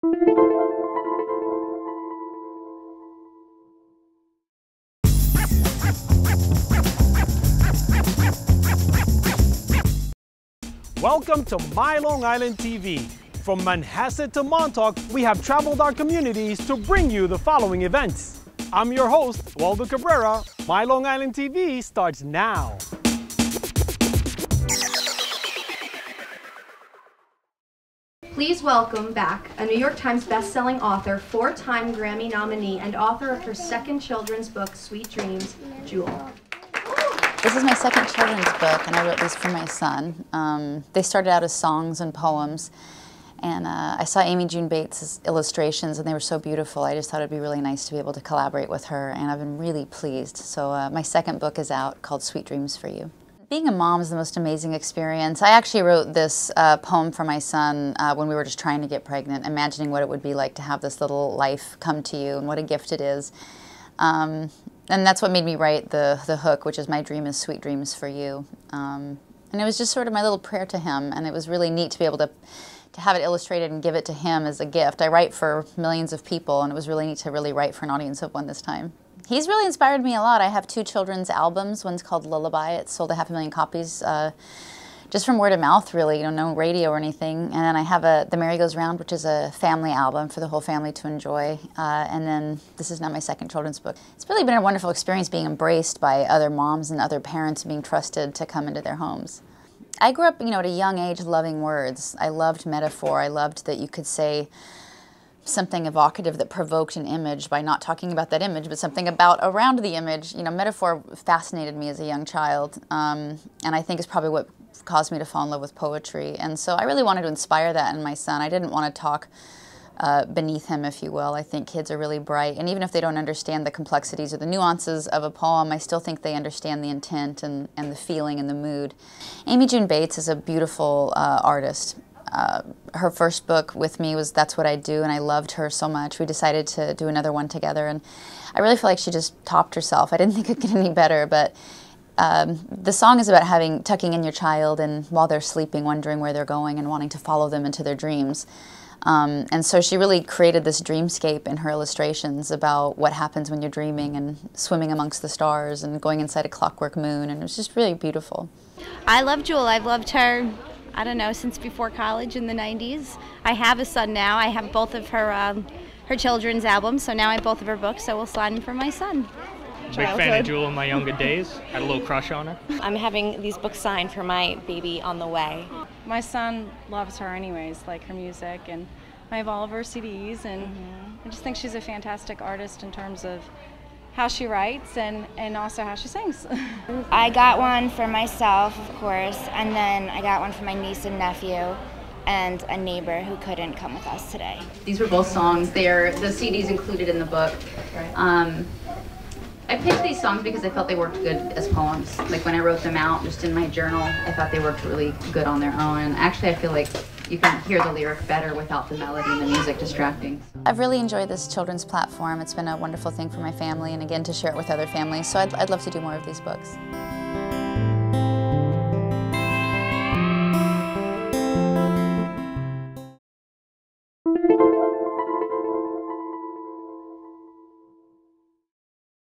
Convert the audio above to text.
Welcome to MyLITV. From Manhasset to Montauk, we have traveled our communities to bring you the following events. I'm your host, Waldo Cabrera. MyLITV starts now. Please welcome back a New York Times best-selling author, 4-time Grammy nominee, and author of her second children's book, Sweet Dreams, Jewel. This is my second children's book, and I wrote these for my son. They started out as songs and poems, and I saw Amy June Bates' illustrations, and they were so beautiful. I just thought it'd be really nice to be able to collaborate with her, and I've been really pleased. So my second book is out, called Sweet Dreams for You. Being a mom is the most amazing experience. I actually wrote this poem for my son when we were just trying to get pregnant, imagining what it would be like to have this little life come to you and what a gift it is. And that's what made me write the hook, which is "My dream is sweet dreams for you." And it was just sort of my little prayer to him, and it was really neat to be able to have it illustrated and give it to him as a gift. I write for millions of people, and it was really neat to really write for an audience of one this time. He's really inspired me a lot. I have 2 children's albums. One's called Lullaby. It sold 500,000 copies just from word of mouth, really, no radio or anything. And then I have The Merry Goes Round, which is a family album for the whole family to enjoy. And then this is now my second children's book. It's really been a wonderful experience being embraced by other moms and other parents and being trusted to come into their homes. I grew up, at a young age loving words. I loved metaphor. I loved that you could say something evocative that provoked an image by not talking about that image, but something around the image. Metaphor fascinated me as a young child, and I think is probably what caused me to fall in love with poetry. And so I really wanted to inspire that in my son. I didn't want to talk beneath him, if you will. I think kids are really bright, and even if they don't understand the complexities or the nuances of a poem, I still think they understand the intent and the feeling and the mood. Amy June Bates is a beautiful artist. Her first book with me was That's What I Do, and I loved her so much. We decided to do another one together, and I really feel like she just topped herself. I didn't think it could get any better, but the song is about tucking in your child and while they're sleeping, wondering where they're going and wanting to follow them into their dreams. And so she really created this dreamscape in her illustrations about what happens when you're dreaming and swimming amongst the stars and going inside a clockwork moon, and it was just really beautiful. I love Jewel. I've loved her, I don't know, since before college in the 90s. I have a son now. I have both of her children's albums, so now I have both of her books, so we'll sign them for my son. Big fan of Jewel in my younger days. Had a little crush on her. I'm having these books signed for my baby on the way. My son loves her anyways, like her music, and I have all of her CDs, and I just think she's a fantastic artist in terms of how she writes and also how she sings. I got one for myself, of course, and then I got one for my niece and nephew and a neighbor who couldn't come with us today. These were both songs. They're the CDs included in the book. I picked these songs because I felt they worked good as poems. Like when I wrote them out just in my journal, I thought they worked really good on their own. And actually I feel like you can hear the lyric better without the melody and the music distracting. I've really enjoyed this children's platform. It's been a wonderful thing for my family, and again to share it with other families. So I'd love to do more of these books.